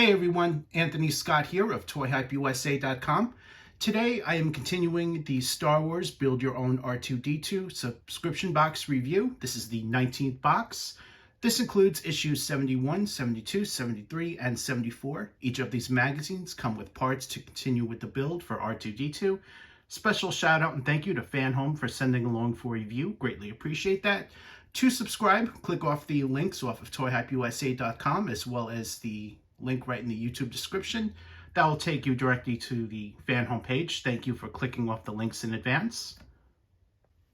Hey everyone, Anthony Scott here of ToyHypeUSA.com. Today I am continuing the Star Wars Build Your Own R2-D2 subscription box review. This is the 19th box. This includes issues 71, 72, 73, and 74. Each of these magazines come with parts to continue with the build for R2-D2. Special shout out and thank you to FanHome for sending along for review. Greatly appreciate that. To subscribe, click off the links off of ToyHypeUSA.com as well as the link right in the YouTube description. That will take you directly to the FanHome page. Thank you for clicking off the links in advance.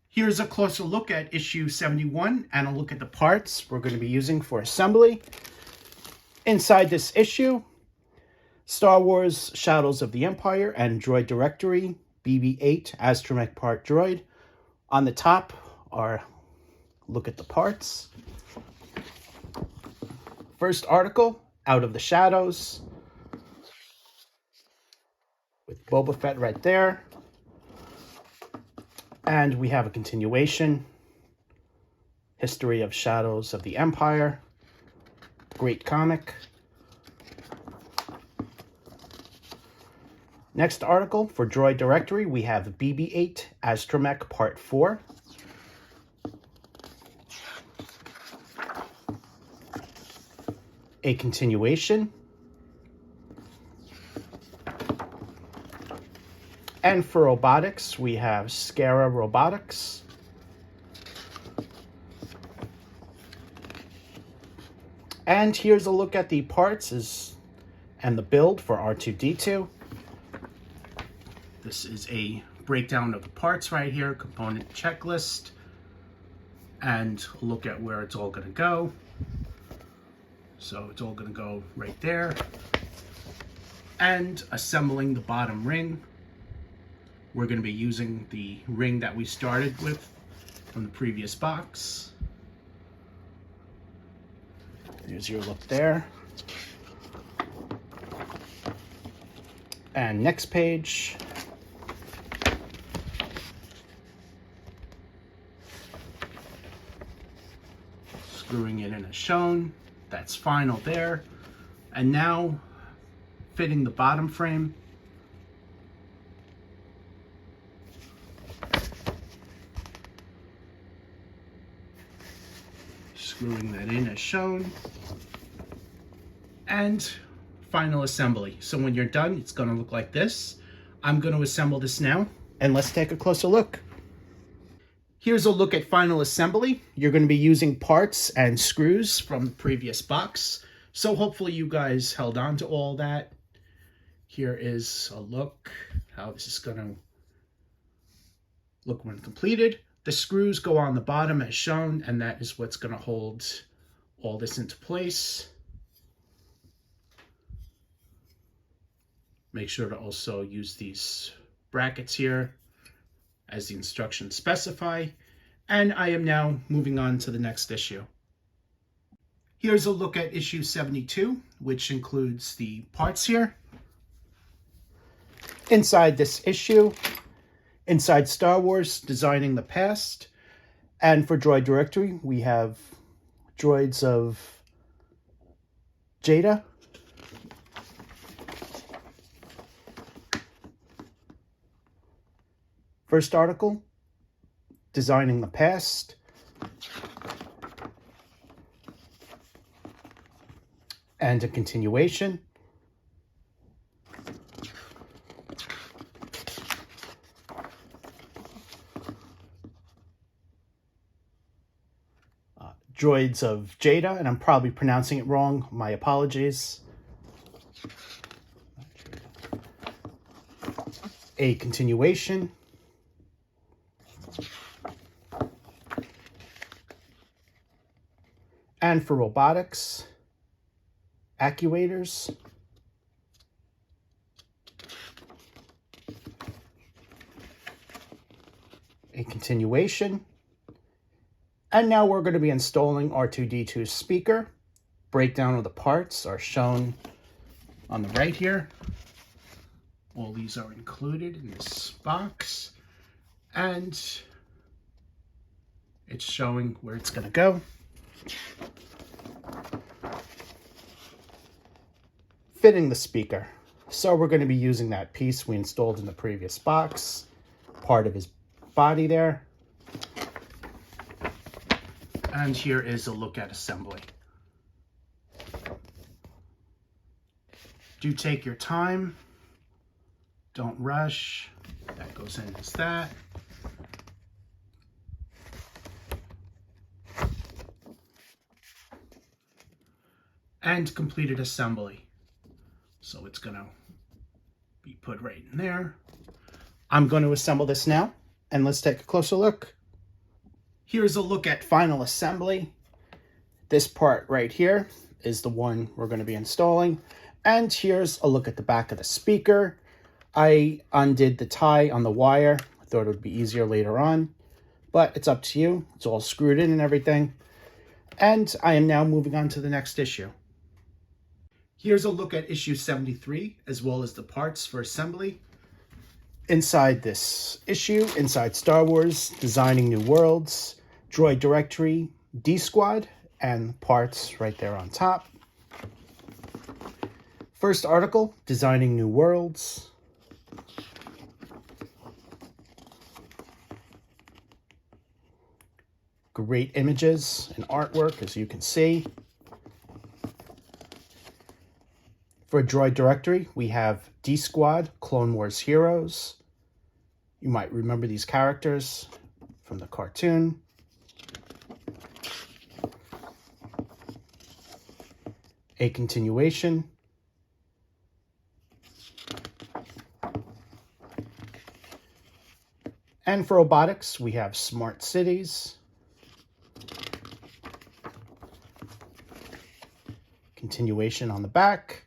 Here's a closer look at issue 71 and a look at the parts we're going to be using for assembly. Inside this issue, Star Wars Shadows of the Empire and Droid Directory, BB-8 Astromech part Droid. On the top are look at the parts. First article, Out of the Shadows, with Boba Fett right there. And we have a continuation, History of Shadows of the Empire, great comic. Next article, for Droid Directory, we have BB-8 Astromech Part 4. A continuation. And for robotics, we have Scara Robotics. And here's a look at the parts and the build for R2-D2. This is a breakdown of the parts right here, component checklist, and a look at where it's all going to go. So it's all going to go right there. And assembling the bottom ring. We're going to be using the ring that we started with from the previous box. Here's your look there. And next page. Screwing it in as shown. That's final there. And now fitting the bottom frame. Screwing that in as shown. And final assembly. So when you're done, it's going to look like this. I'm going to assemble this now, and let's take a closer look. Here's a look at final assembly. You're going to be using parts and screws from the previous box. So hopefully you guys held on to all that. Here is a look how this is going to look when completed. The screws go on the bottom as shown, and that is what's going to hold all this into place. Make sure to also use these brackets here as the instructions specify. And I am now moving on to the next issue. Here's a look at issue 72, which includes the parts here. Inside this issue, inside Star Wars, Designing the Past. And for Droid Directory, we have droids of Jada. First article, Designing the Past. And a continuation. Droids of Jada, and I'm probably pronouncing it wrong. My apologies. A continuation. And for robotics, actuators. A continuation. And now we're going to be installing R2-D2's speaker. Breakdown of the parts are shown on the right here. All these are included in this box. And it's showing where it's going to go. fitting the speaker. So we're going to be using that piece we installed in the previous box, part of his body there. And here is a look at assembly. Do take your time. Don't rush. That goes in as that. And completed assembly. So it's going to be put right in there. I'm going to assemble this now, and let's take a closer look. Here's a look at final assembly. This part right here is the one we're going to be installing. And here's a look at the back of the speaker. I undid the tie on the wire. I thought it would be easier later on, but it's up to you. It's all screwed in and everything. And I am now moving on to the next issue. Here's a look at issue 73, as well as the parts for assembly. Inside this issue, inside Star Wars, Designing New Worlds, Droid Directory, D-Squad, and parts right there on top. First article, Designing New Worlds. Great images and artwork, as you can see. For Droid Directory, we have D-Squad, Clone Wars Heroes. You might remember these characters from the cartoon. A continuation. And for robotics, we have Smart Cities. Continuation on the back.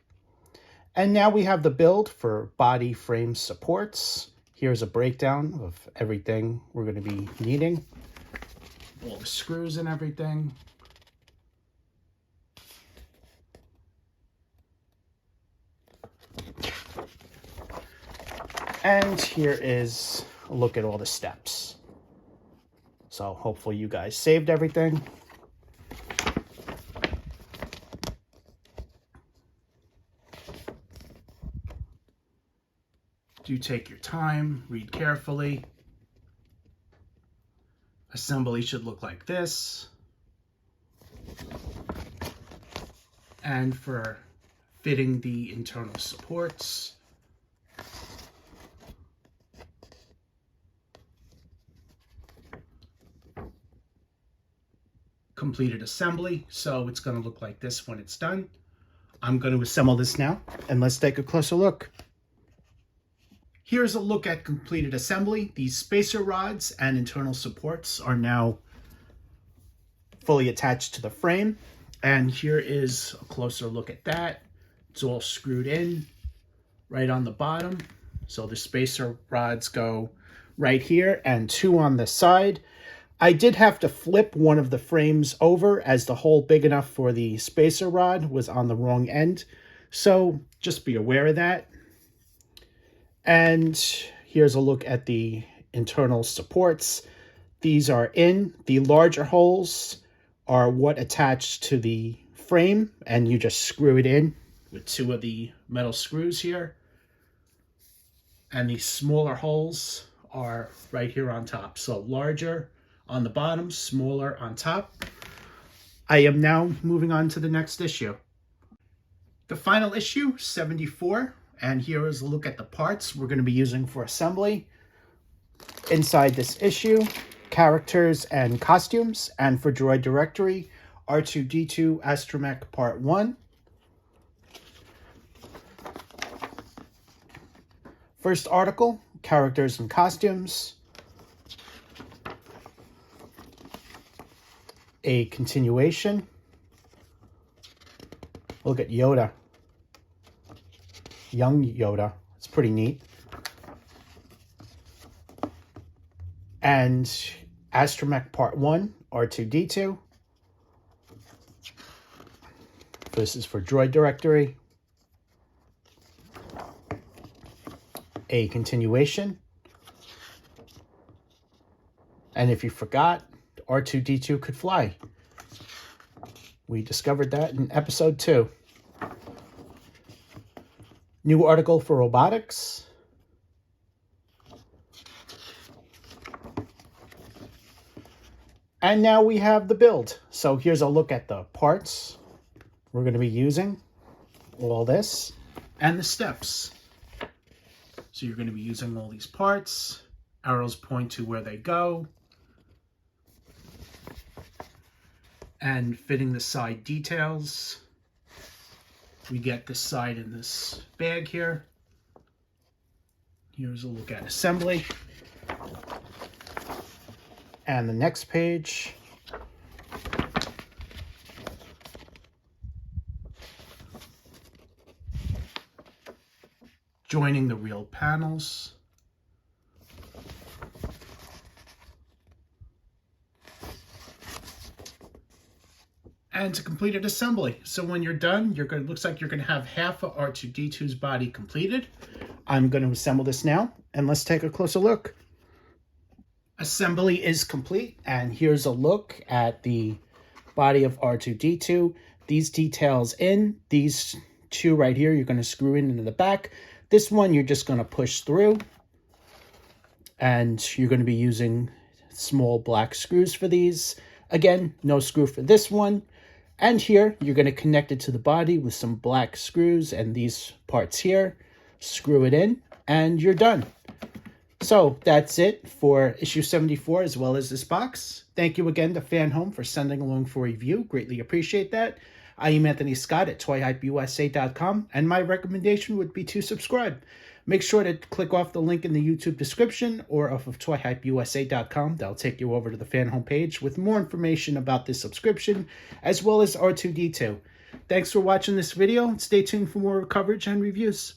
And now we have the build for body frame supports. Here's a breakdown of everything we're going to be needing. All the screws and everything. And here is a look at all the steps. So hopefully you guys saved everything. Do take your time, read carefully. Assembly should look like this. And for fitting the internal supports, completed assembly, so it's going to look like this when it's done. I'm going to assemble this now, and let's take a closer look. Here's a look at completed assembly. These spacer rods and internal supports are now fully attached to the frame. And here is a closer look at that. It's all screwed in right on the bottom. So the spacer rods go right here and two on the side. I did have to flip one of the frames over as the hole big enough for the spacer rod was on the wrong end. So just be aware of that. And here's a look at the internal supports. These are in. The larger holes are what attach to the frame, and you just screw it in with two of the metal screws here. And the smaller holes are right here on top. So larger on the bottom, smaller on top. I am now moving on to the next issue. The final issue, 74. And here is a look at the parts we're going to be using for assembly. Inside this issue, characters and costumes. And for Droid Directory, R2-D2 Astromech Part 1. First article, characters and costumes. A continuation. Look at Yoda. Young Yoda. It's pretty neat. And Astromech Part 1, R2-D2. This is for Droid Directory. A continuation. And if you forgot, R2-D2 could fly. We discovered that in episode 2. New article for robotics. And now we have the build. So here's a look at the parts we're going to be using, all this, and the steps. So you're going to be using all these parts. Arrows point to where they go. And fitting the side details. We get this side in this bag here. Here's a look at assembly. And the next page. Joining the real panels. And to completed assembly. So when you're done, looks like you're gonna have half of R2-D2's body completed. I'm gonna assemble this now, and let's take a closer look. Assembly is complete, and here's a look at the body of R2-D2. These details in, these two right here, you're gonna screw in into the back. This one, you're just gonna push through, and you're gonna be using small black screws for these. Again, no screw for this one. And here, you're going to connect it to the body with some black screws and these parts here. Screw it in, and you're done. So that's it for issue 74 as well as this box. Thank you again to FanHome for sending along for a review. Greatly appreciate that. I am Anthony Scott at ToyHypeUSA.com, and my recommendation would be to subscribe. Make sure to click off the link in the YouTube description or off of ToyHypeUSA.com. That'll take you over to the FanHome page with more information about this subscription, as well as R2-D2. Thanks for watching this video, and stay tuned for more coverage and reviews.